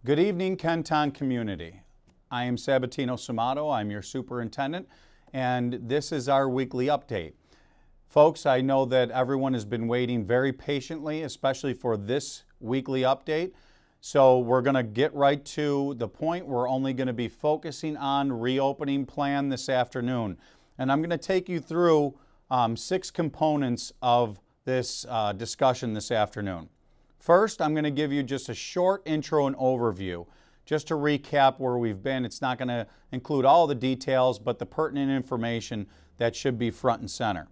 Good evening, Kenton community. I am Sabatino Sumato. I'm your superintendent, and this is our weekly update. Folks, I know that everyone has been waiting very patiently, especially for this weekly update. So we're going to get right to the point. We're only going to be focusing on reopening plan this afternoon. And I'm going to take you through 6 components of this discussion this afternoon. First, I'm going to give you just a short intro and overview, just to recap where we've been. It's not going to include all the details, but the pertinent information that should be front and center.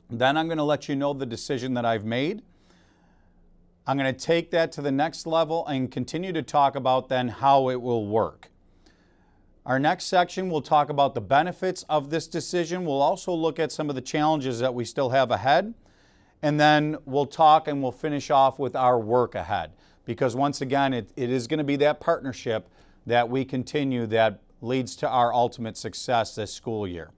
Then I'm going to let you know the decision that I've made. I'm going to take that to the next level and continue to talk about then how it will work. Our next section will talk about the benefits of this decision. We'll also look at some of the challenges that we still have ahead. And then we'll talk and we'll finish off with our work ahead. Because once again, it is going to be that partnership that we continue that leads to our ultimate success this school year.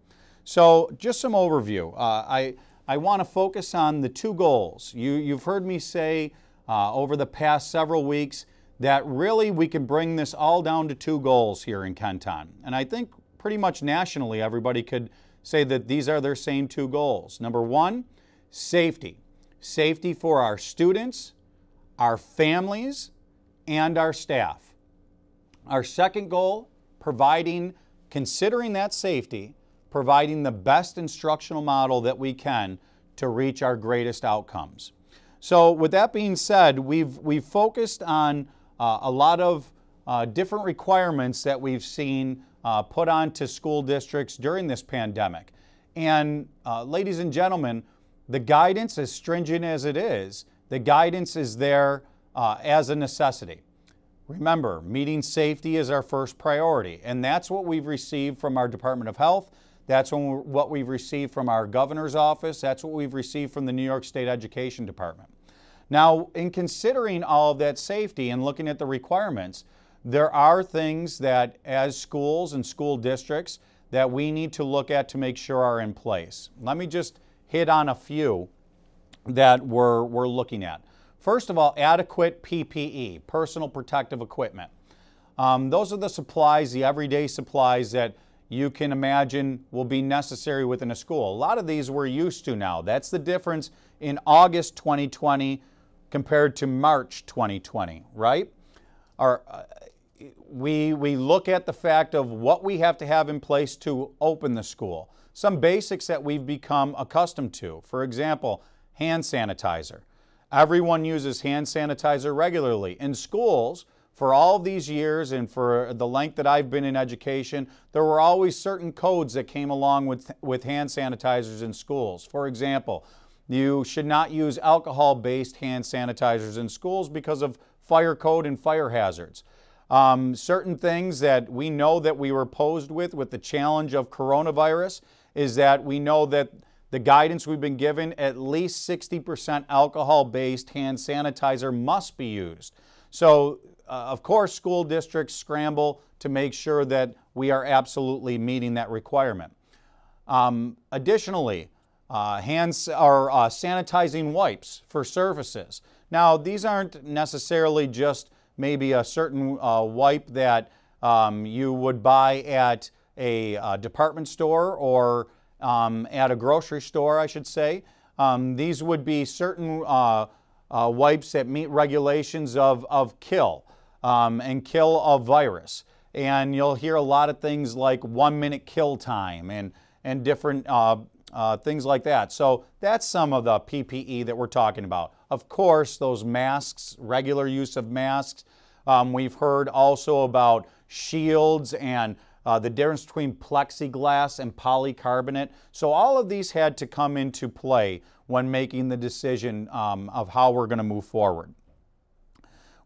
So just some overview. I want to focus on the 2 goals. You've heard me say over the past several weeks that really we can bring this all down to 2 goals here in Kenton. And I think pretty much nationally everybody could say that these are their same 2 goals. Number 1, safety. Safety for our students, our families, and our staff. Our second goal, considering that safety, providing the best instructional model that we can to reach our greatest outcomes. So with that being said, we've focused on a lot of different requirements that we've seen put onto school districts during this pandemic. And ladies and gentlemen, the guidance, as stringent as it is, the guidance is there as a necessity. Remember, meeting safety is our first priority, and that's what we've received from our Department of Health. That's what we've received from our governor's office. That's what we've received from the New York State Education Department. Now, in considering all of that safety and looking at the requirements, there are things that as schools and school districts that we need to look at to make sure are in place. Let me just hit on a few that we're looking at. First of all, adequate PPE, personal protective equipment. Those are the supplies, the everyday supplies that you can imagine will be necessary within a school. A lot of these we're used to now. That's the difference in August 2020 compared to March 2020, right? We look at the fact of what we have to have in place to open the school. Some basics that we've become accustomed to. For example, hand sanitizer. Everyone uses hand sanitizer regularly. In schools, for all of these years and for the length that I've been in education, there were always certain codes that came along with hand sanitizers in schools. For example, you should not use alcohol-based hand sanitizers in schools because of fire code and fire hazards. Certain things that we know that we were posed with the challenge of coronavirus is that we know that the guidance we've been given, at least 60% alcohol-based hand sanitizer must be used. So, of course, school districts scramble to make sure that we are absolutely meeting that requirement. Additionally, sanitizing wipes for surfaces. Now, these aren't necessarily just maybe a certain wipe that you would buy at a department store or at a grocery store, I should say. These would be certain wipes that meet regulations of kill and kill of virus. And you'll hear a lot of things like 1-minute kill time and different things like that. So that's some of the PPE that we're talking about. Of course, those masks, regular use of masks. We've heard also about shields and the difference between plexiglass and polycarbonate. So all of these had to come into play when making the decision of how we're going to move forward.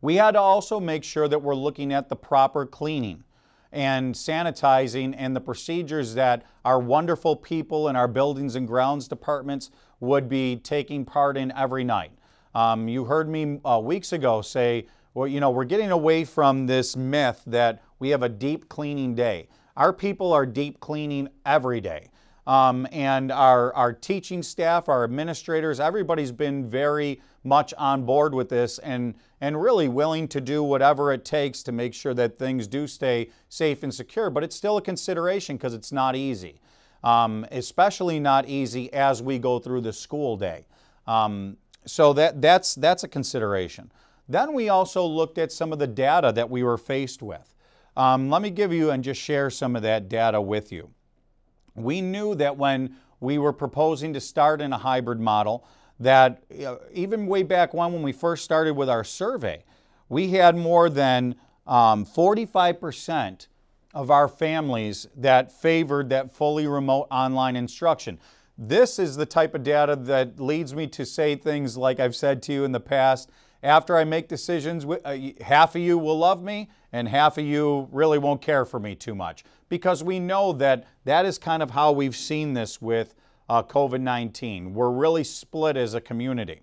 We had to also make sure that we're looking at the proper cleaning and sanitizing and the procedures that our wonderful people in our buildings and grounds departments would be taking part in every night. You heard me weeks ago say, well, you know, we're getting away from this myth that we have a deep cleaning day. Our people are deep cleaning every day. and our teaching staff, our administrators, everybody's been very much on board with this and really willing to do whatever it takes to make sure that things do stay safe and secure. But it's still a consideration because it's not easy, especially not easy as we go through the school day. So that's a consideration. Then we also looked at some of the data that we were faced with. Let me give you and just share some of that data with you. We knew that when we were proposing to start in a hybrid model, that even way back when we first started with our survey, we had more than 45% of our families that favored that fully remote online instruction. This is the type of data that leads me to say things like I've said to you in the past. After I make decisions, half of you will love me and half of you really won't care for me too much, because we know that that is kind of how we've seen this with COVID-19. We're really split as a community.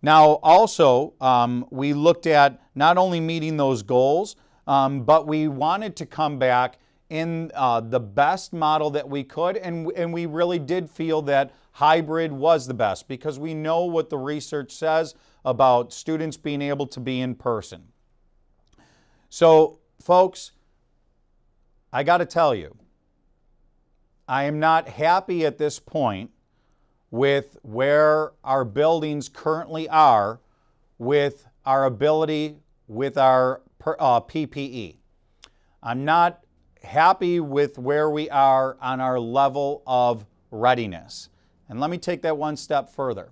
Now also, we looked at not only meeting those goals, but we wanted to come back in the best model that we could, and we really did feel that hybrid was the best because we know what the research says about students being able to be in person. So, folks, I got to tell you, I am not happy at this point with where our buildings currently are with our ability with our PPE. I'm not happy with where we are on our level of readiness. And let me take that one step further.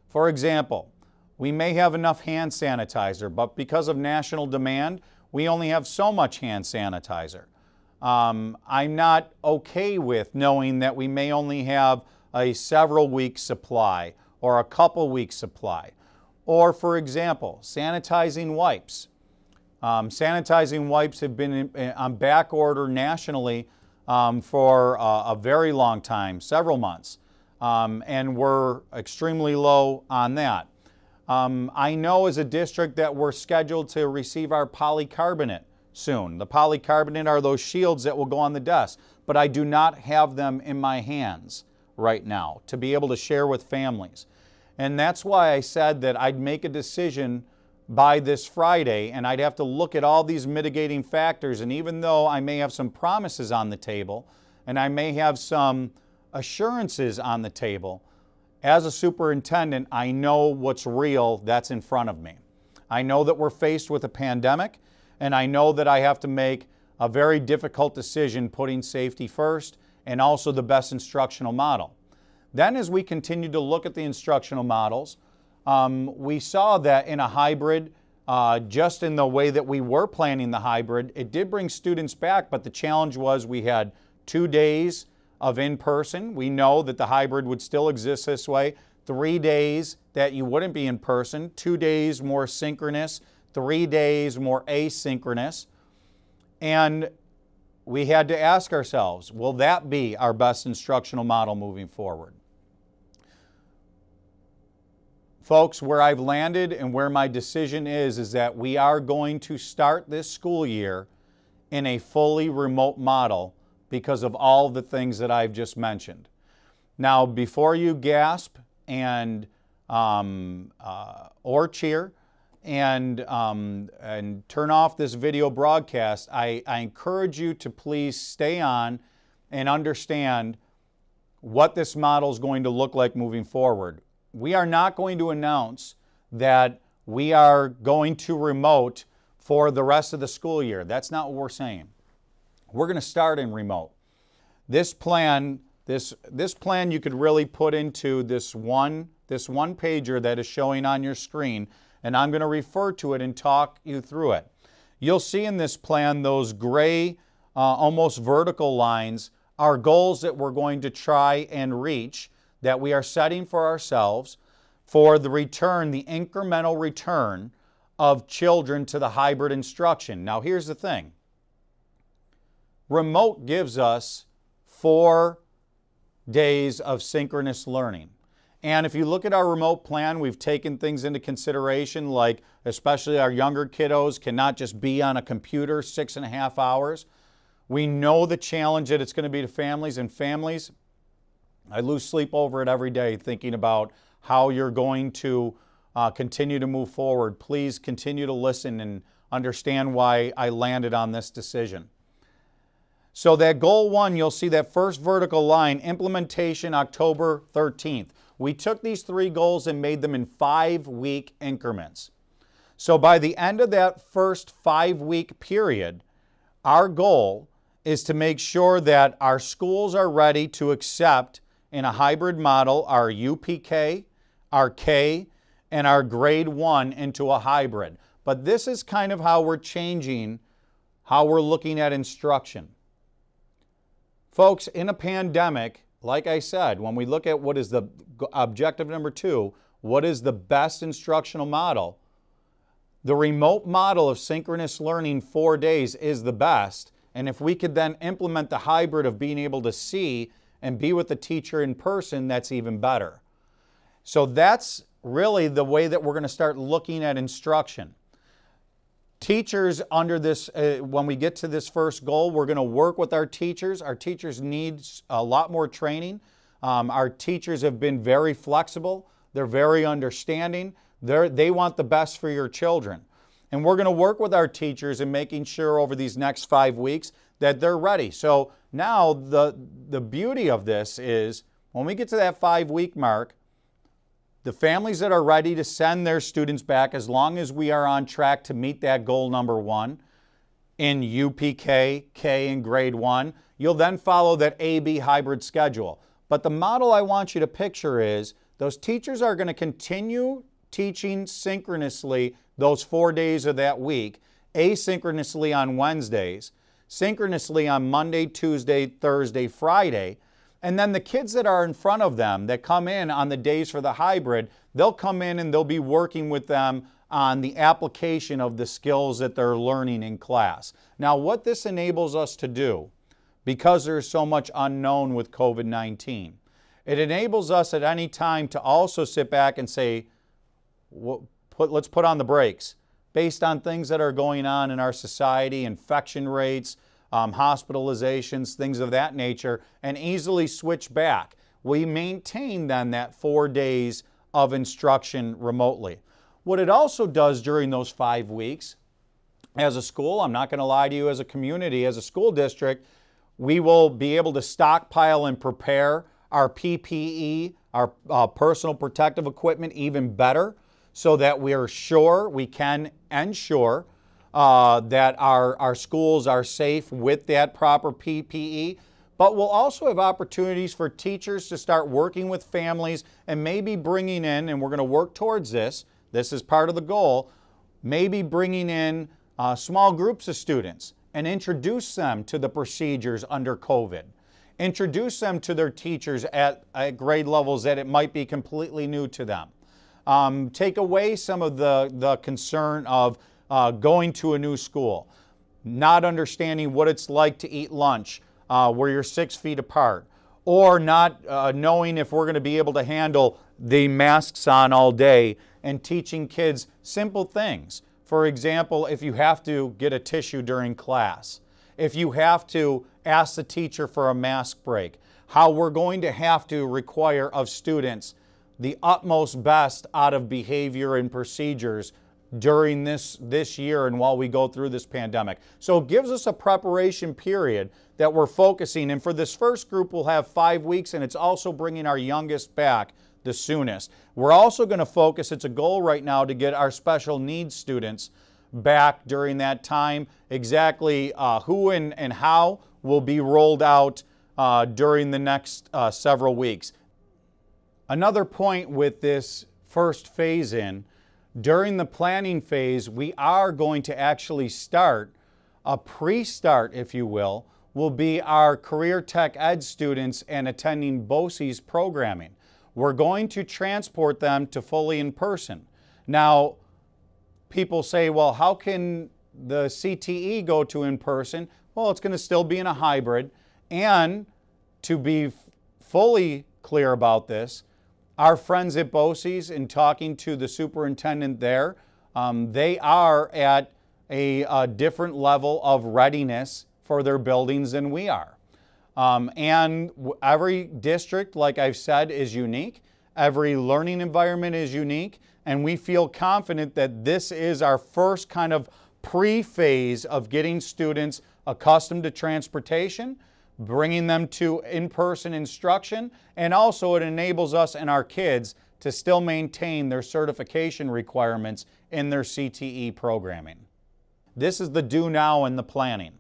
For example, we may have enough hand sanitizer, but because of national demand, we only have so much hand sanitizer. I'm not okay with knowing that we may only have a several week supply or a couple weeks supply. Or for example, sanitizing wipes. Sanitizing wipes have been on back order nationally for a very long time, several months, and we're extremely low on that. I know as a district that we're scheduled to receive our polycarbonate soon. The polycarbonate are those shields that will go on the desk, but I do not have them in my hands right now to be able to share with families. And that's why I said that I'd make a decision by this Friday, and I'd have to look at all these mitigating factors. And even though I may have some promises on the table, and I may have some assurances on the table, as a superintendent, I know what's real that's in front of me. I know that we're faced with a pandemic, and I know that I have to make a very difficult decision putting safety first and also the best instructional model. Then as we continue to look at the instructional models, we saw that in a hybrid, just in the way that we were planning the hybrid, it did bring students back, but the challenge was we had 2 days of in-person. We know that the hybrid would still exist this way. 3 days that you wouldn't be in person, 2 days more synchronous, 3 days more asynchronous. And we had to ask ourselves, will that be our best instructional model moving forward? Folks, where I've landed and where my decision is that we are going to start this school year in a fully remote model because of all the things that I've just mentioned. Now, before you gasp and or cheer and turn off this video broadcast, I encourage you to please stay on and understand what this model is going to look like moving forward. We are not going to announce that we are going to remote for the rest of the school year. That's not what we're saying. We're going to start in remote. This plan you could really put into this one pager that is showing on your screen, and I'm going to refer to it and talk you through it. You'll see in this plan those gray, almost vertical lines are goals that we're going to try and reach, that we are setting for ourselves for the return, the incremental return of children to the hybrid instruction. Now here's the thing. Remote gives us 4 days of synchronous learning. And if you look at our remote plan, we've taken things into consideration like especially our younger kiddos cannot just be on a computer 6.5 hours. We know the challenge that it's going to be to families, and families, I lose sleep over it every day thinking about how you're going to continue to move forward. Please continue to listen and understand why I landed on this decision. So that goal 1, you'll see that first vertical line, implementation October 13th. We took these 3 goals and made them in 5-week increments. So by the end of that first 5-week period, our goal is to make sure that our schools are ready to accept in a hybrid model our UPK, our K, and our grade 1 into a hybrid. But this is kind of how we're changing how we're looking at instruction. Folks, in a pandemic, like I said, when we look at what is the objective number 2, what is the best instructional model? The remote model of synchronous learning 4 days is the best. And if we could then implement the hybrid of being able to see and be with the teacher in person, that's even better. So that's really the way that we're going to start looking at instruction. Teachers under this, when we get to this first goal, we're going to work with our teachers. Our teachers need a lot more training. Our teachers have been very flexible. They're very understanding. They want the best for your children. And we're going to work with our teachers in making sure over these next 5 weeks that they're ready. So now the beauty of this is when we get to that 5-week mark, the families that are ready to send their students back, as long as we are on track to meet that goal number 1 in UPK, K, and grade 1, you'll then follow that AB hybrid schedule. But the model I want you to picture is those teachers are going to continue teaching synchronously those 4 days of that week, asynchronously on Wednesdays, synchronously on Monday, Tuesday, Thursday, Friday. And then the kids that are in front of them that come in on the days for the hybrid, they'll come in and they'll be working with them on the application of the skills that they're learning in class. Now, what this enables us to do, because there's so much unknown with COVID-19, it enables us at any time to also sit back and say, let's put on the brakes based on things that are going on in our society, infection rates, hospitalizations, things of that nature, and easily switch back. We maintain then that 4 days of instruction remotely. What it also does during those 5 weeks, as a school, I'm not going to lie to you, as a community, as a school district, we will be able to stockpile and prepare our PPE, our personal protective equipment even better, so that we are sure, we can ensure that our schools are safe with that proper PPE. But we'll also have opportunities for teachers to start working with families and maybe bringing in, and we're going to work towards this, this is part of the goal, maybe bringing in small groups of students and introduce them to the procedures under COVID. Introduce them to their teachers at grade levels that it might be completely new to them. Take away some of the concern of going to a new school, not understanding what it's like to eat lunch where you're 6 feet apart, or not knowing if we're going to be able to handle the masks on all day, and teaching kids simple things. For example, if you have to get a tissue during class, if you have to ask the teacher for a mask break, how we're going to have to require of students the utmost best out of behavior and procedures during this year and while we go through this pandemic. So it gives us a preparation period that we're focusing. And for this first group, we'll have 5 weeks, and it's also bringing our youngest back the soonest. We're also going to focus, it's a goal right now, to get our special needs students back during that time. Exactly who and how will be rolled out during the next several weeks. Another point with this first phase in, during the planning phase, we are going to actually start, a pre-start, if you will be our Career Tech Ed students and attending BOCES programming. We're going to transport them to fully in person. Now, people say, well, how can the CTE go to in person? Well, it's going to still be in a hybrid. And to be fully clear about this, our friends at BOCES, in talking to the superintendent there, they are at a different level of readiness for their buildings than we are. And every district, like I've said, is unique. Every learning environment is unique, and we feel confident that this is our first kind of pre-phase of getting students accustomed to transportation, bringing them to in-person instruction, and also it enables us and our kids to still maintain their certification requirements in their CTE programming. This is the do now and the planning.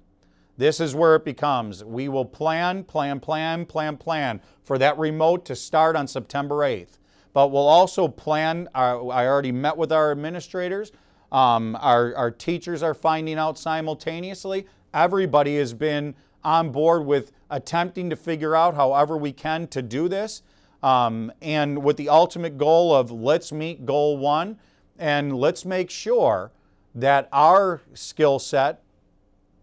This is where it becomes, we will plan for that remote to start on September 8th. But we'll also plan, I already met with our administrators, our teachers are finding out simultaneously. Everybody has been on board with attempting to figure out however we can to do this. And with the ultimate goal of let's meet goal 1 and let's make sure that our skill set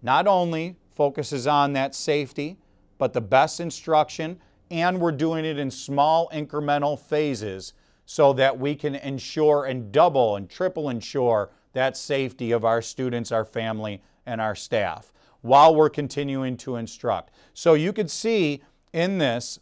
not only focuses on that safety, but the best instruction, and we're doing it in small incremental phases so that we can ensure and double and triple ensure that safety of our students, our family, and our staff while we're continuing to instruct. So you could see in this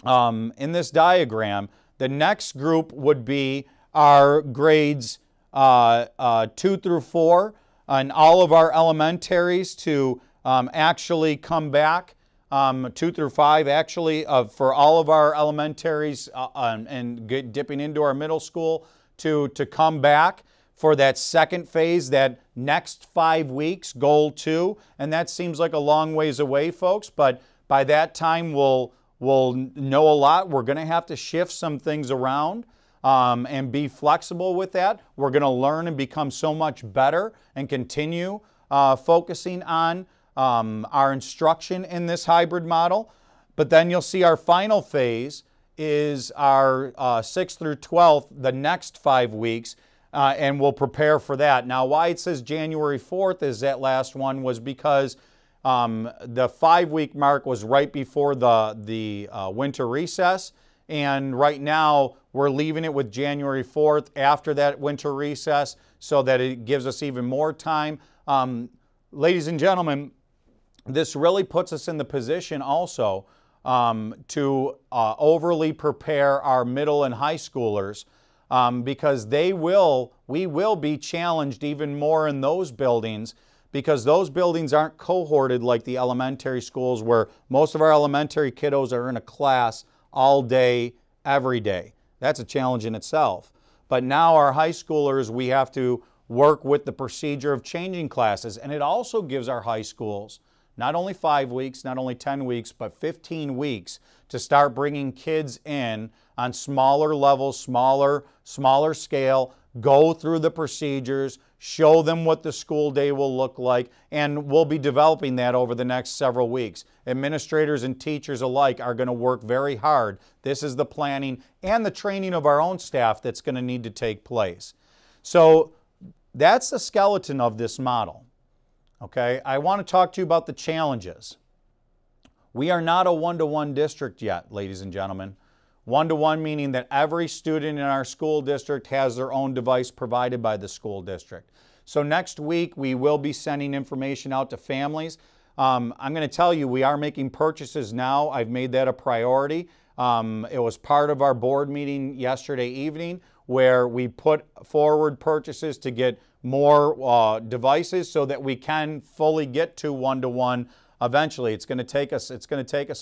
diagram, the next group would be our grades 2 through 4 and all of our elementaries to actually come back, 2 through 5 actually, for all of our elementaries and dipping into our middle school to come back for that second phase, that next 5 weeks, goal 2. And that seems like a long ways away, folks, but by that time we'll know a lot. We're going to have to shift some things around and be flexible with that. We're going to learn and become so much better and continue focusing on our instruction in this hybrid model. But then you'll see our final phase is our 6th through 12th, the next 5 weeks, and we'll prepare for that. Now, why it says January 4th is that last one was because the 5-week mark was right before the winter recess, and right now we're leaving it with January 4th after that winter recess so that it gives us even more time. Ladies and gentlemen, this really puts us in the position also to overly prepare our middle and high schoolers because we will be challenged even more in those buildings, because those buildings aren't cohorted like the elementary schools where most of our elementary kiddos are in a class all day, every day. That's a challenge in itself. But now our high schoolers, we have to work with the procedure of changing classes, and it also gives our high schools not only 5 weeks, not only 10 weeks, but 15 weeks to start bringing kids in on smaller levels, smaller scale, go through the procedures, show them what the school day will look like, and we'll be developing that over the next several weeks. Administrators and teachers alike are going to work very hard. This is the planning and the training of our own staff that's going to need to take place. So that's the skeleton of this model. Okay, I want to talk to you about the challenges. We are not a one-to-one district yet, ladies and gentlemen. One-to-one meaning that every student in our school district has their own device provided by the school district. So next week we will be sending information out to families. I'm going to tell you, we are making purchases now. I've made that a priority. It was part of our board meeting yesterday evening where we put forward purchases to get more devices so that we can fully get to one-to-one eventually. It's going to take us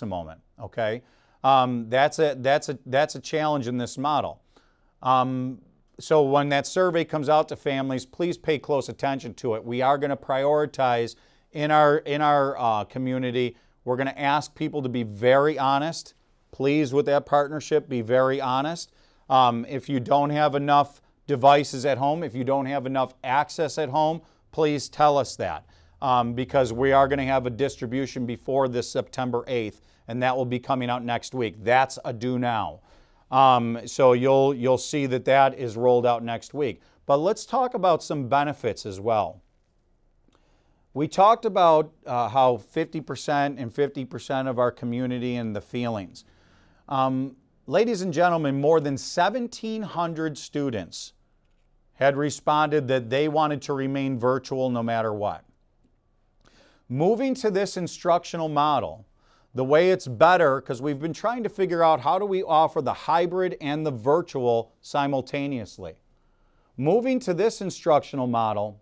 a moment, okay? That's a challenge in this model. So when that survey comes out to families, please pay close attention to it. We are going to prioritize in our community. We're going to ask people to be very honest. Please, with that partnership, be very honest. If you don't have enough devices at home, if you don't have enough access at home, please tell us that because we are going to have a distribution before this September 8th, and that will be coming out next week. That's a do now. So you'll see that is rolled out next week. But let's talk about some benefits as well. We talked about how 50% and 50% of our community and the feelings. Ladies and gentlemen, more than 1,700 students had responded that they wanted to remain virtual no matter what. Moving to this instructional model, the way it's better, because we've been trying to figure out how do we offer the hybrid and the virtual simultaneously. Moving to this instructional model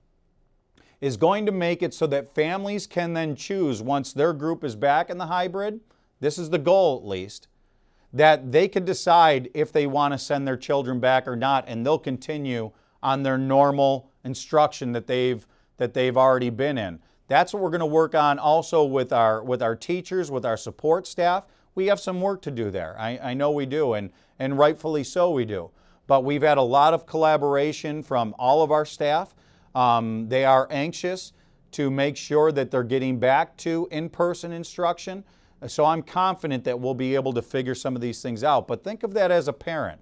is going to make it so that families can then choose, once their group is back in the hybrid, this is the goal at least, that they could decide if they want to send their children back or not, and they'll continue on their normal instruction that they've already been in. That's what we're going to work on also with our teachers, with our support staff. We have some work to do there. I know we do, and rightfully so we do. But we've had a lot of collaboration from all of our staff. They are anxious to make sure that they're getting back to in-person instruction. So I'm confident that we'll be able to figure some of these things out. But think of that as a parent.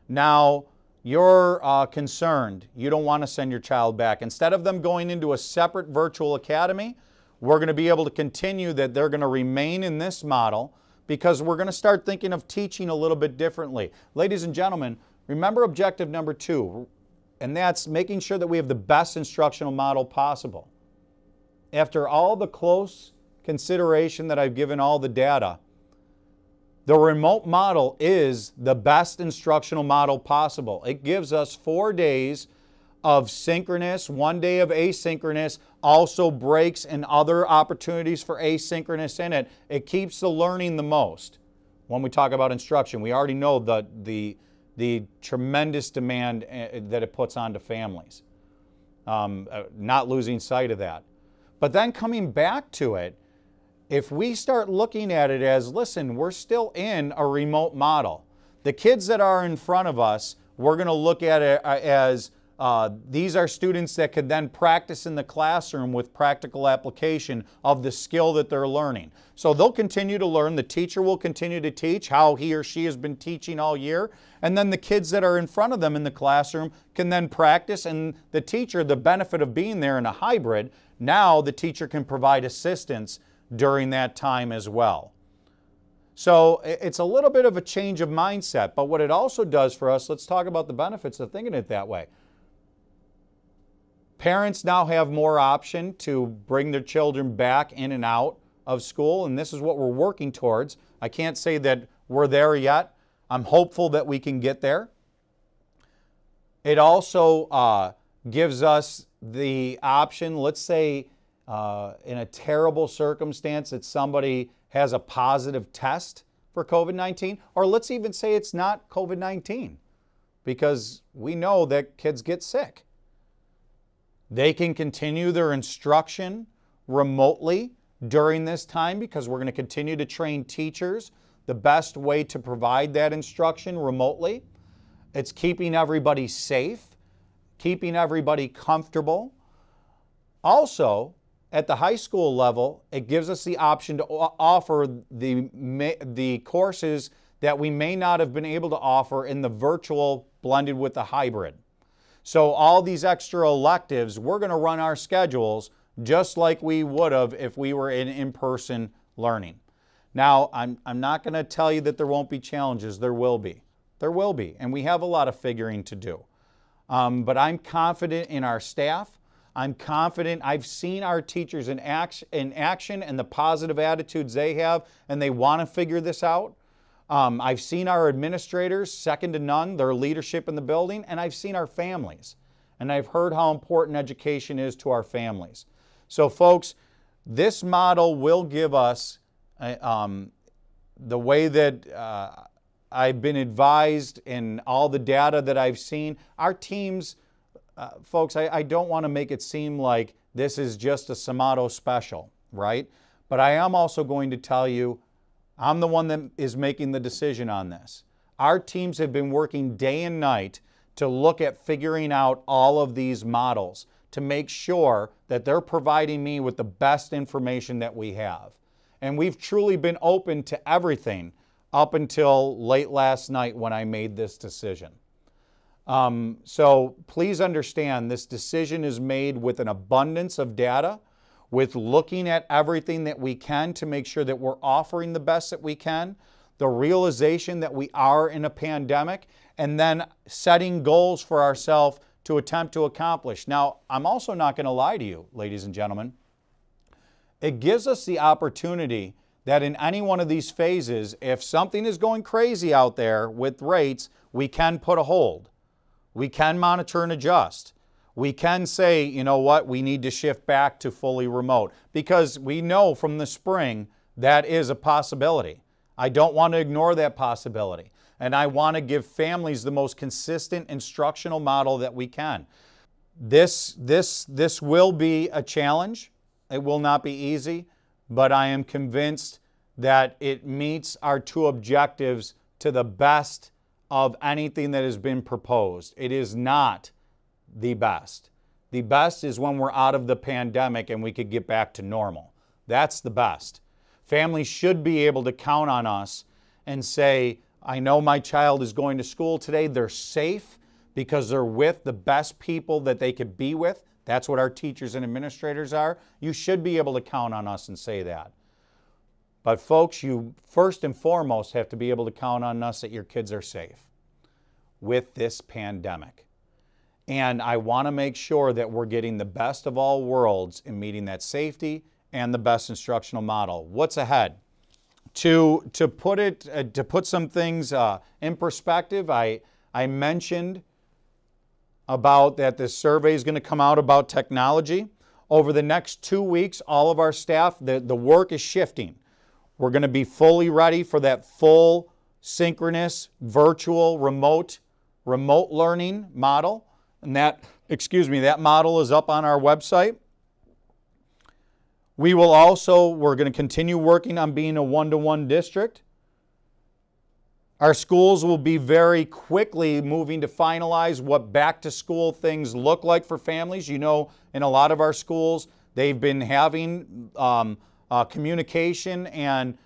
Now, you're concerned, you don't want to send your child back. Instead of them going into a separate virtual academy, we're going to be able to continue that they're going to remain in this model, because we're going to start thinking of teaching a little bit differently. Ladies and gentlemen, remember objective number 2, and that's making sure that we have the best instructional model possible. After all the close consideration that I've given all the data, the remote model is the best instructional model possible. It gives us 4 days of synchronous, 1 day of asynchronous, also breaks and other opportunities for asynchronous in it. It keeps the learning the most. When we talk about instruction, we already know the tremendous demand that it puts onto families. Not losing sight of that. But then coming back to it, if we start looking at it as, listen, we're still in a remote model. The kids that are in front of us, we're going to look at it as these are students that could then practice in the classroom with practical application of the skill that they're learning. So they'll continue to learn. The teacher will continue to teach how he or she has been teaching all year. And then the kids that are in front of them in the classroom can then practice. And the teacher, the benefit of being there in a hybrid, now the teacher can provide assistance during that time as well. So it's a little bit of a change of mindset, but what it also does for us, let's talk about the benefits of thinking it that way. Parents now have more option to bring their children back in and out of school, and this is what we're working towards. I can't say that we're there yet. I'm hopeful that we can get there. It also gives us the option, let's say, in a terrible circumstance that somebody has a positive test for COVID-19, or let's even say it's not COVID-19, because we know that kids get sick. They can continue their instruction remotely during this time, because we're going to continue to train teachers the best way to provide that instruction remotely. It's keeping everybody safe, keeping everybody comfortable. Also, at the high school level, it gives us the option to offer the courses that we may not have been able to offer in the virtual blended with the hybrid. So all these extra electives, we're going to run our schedules just like we would have if we were in-person learning. Now, I'm not going to tell you that there won't be challenges. There will be. There will be, and we have a lot of figuring to do. But I'm confident in our staff. I'm confident. I've seen our teachers in action and the positive attitudes they have, and they want to figure this out. I've seen our administrators, second to none, their leadership in the building, and I've seen our families. And I've heard how important education is to our families. So folks, this model will give us, the way that I've been advised and all the data that I've seen, our teams, folks, I don't want to make it seem like this is just a Sumato special, right? But I am also going to tell you, I'm the one that is making the decision on this. Our teams have been working day and night to look at figuring out all of these models to make sure that they're providing me with the best information that we have. And we've truly been open to everything up until late last night when I made this decision. So please understand, this decision is made with an abundance of data, with looking at everything that we can to make sure that we're offering the best that we can, the realization that we are in a pandemic, and then setting goals for ourselves to attempt to accomplish. Now, I'm also not going to lie to you, ladies and gentlemen. It gives us the opportunity that in any one of these phases, if something is going crazy out there with rates, we can put a hold. We can monitor and adjust. We can say, you know what, we need to shift back to fully remote, because we know from the spring that is a possibility. I don't want to ignore that possibility. And I want to give families the most consistent instructional model that we can. This will be a challenge. It will not be easy, but I am convinced that it meets our two objectives to the best of anything that has been proposed. It is not the best. The best is when we're out of the pandemic and we could get back to normal. That's the best. Families should be able to count on us and say, I know my child is going to school today. They're safe because they're with the best people that they could be with. That's what our teachers and administrators are. You should be able to count on us and say that. But folks, you first and foremost have to be able to count on us that your kids are safe with this pandemic. And I want to make sure that we're getting the best of all worlds in meeting that safety and the best instructional model. What's ahead? To put some things in perspective, I mentioned about that this survey is going to come out about technology. Over the next 2 weeks, all of our staff, the work is shifting. We're going to be fully ready for that full synchronous, virtual, remote learning model. And that model is up on our website. We're going to continue working on being a one-to-one district. Our schools will be very quickly moving to finalize what back-to-school things look like for families. You know, in a lot of our schools, they've been having communication and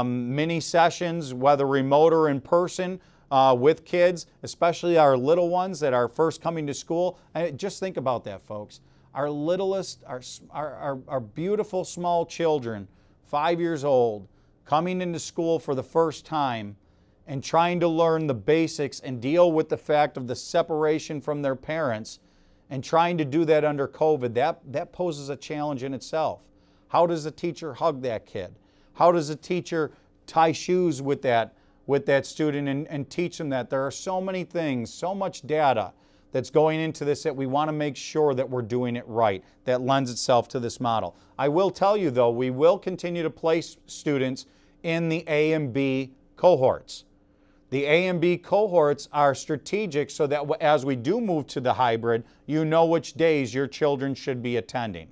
mini sessions, whether remote or in person, with kids, especially our little ones that are first coming to school. And just think about that, folks. Our littlest, our beautiful small children, 5 years old, coming into school for the first time and trying to learn the basics and deal with the fact of the separation from their parents, and trying to do that under COVID, that poses a challenge in itself. How does a teacher hug that kid? How does a teacher tie shoes with that student and teach them that? There are so many things, so much data that's going into this that we want to make sure that we're doing it right, that lends itself to this model. I will tell you though, we will continue to place students in the A and B cohorts. The A and B cohorts are strategic so that as we do move to the hybrid, you know which days your children should be attending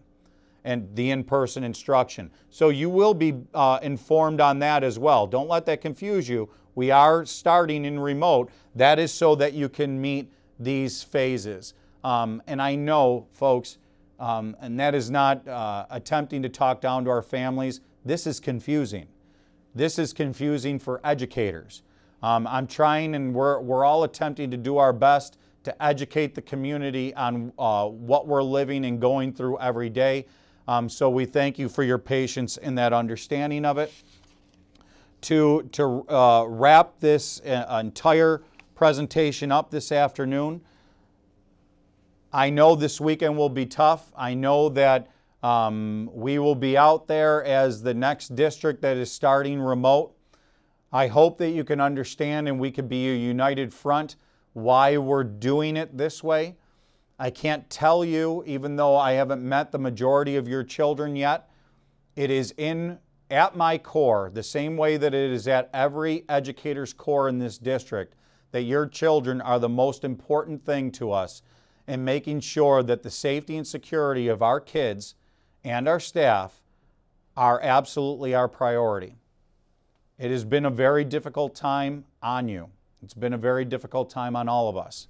and the in-person instruction. So you will be informed on that as well. Don't let that confuse you. We are starting in remote. That is so that you can meet these phases. And I know, folks, and that is not attempting to talk down to our families. This is confusing. This is confusing for educators. I'm trying, and we're all attempting to do our best to educate the community on what we're living and going through every day. So we thank you for your patience in that understanding of it. To wrap this entire presentation up this afternoon, I know this weekend will be tough. I know that we will be out there as the next district that is starting remote. I hope that you can understand and we could be a united front why we're doing it this way. I can't tell you, even though I haven't met the majority of your children yet, it is at my core, the same way that it is at every educator's core in this district, that your children are the most important thing to us in making sure that the safety and security of our kids and our staff are absolutely our priority. It has been a very difficult time on you. It's been a very difficult time on all of us.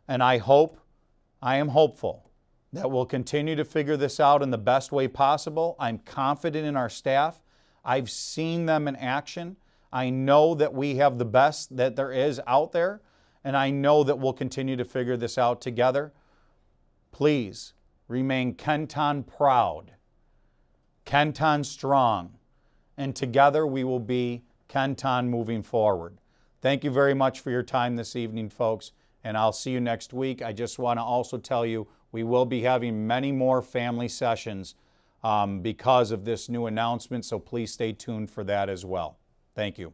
And I am hopeful that we'll continue to figure this out in the best way possible. I'm confident in our staff. I've seen them in action. I know that we have the best that there is out there, and I know that we'll continue to figure this out together. Please remain Kenton proud, Kenton strong, and together we will be Kenton moving forward. Thank you very much for your time this evening, folks, and I'll see you next week. I just want to also tell you we will be having many more family sessions because of this new announcement, so please stay tuned for that as well. Thank you.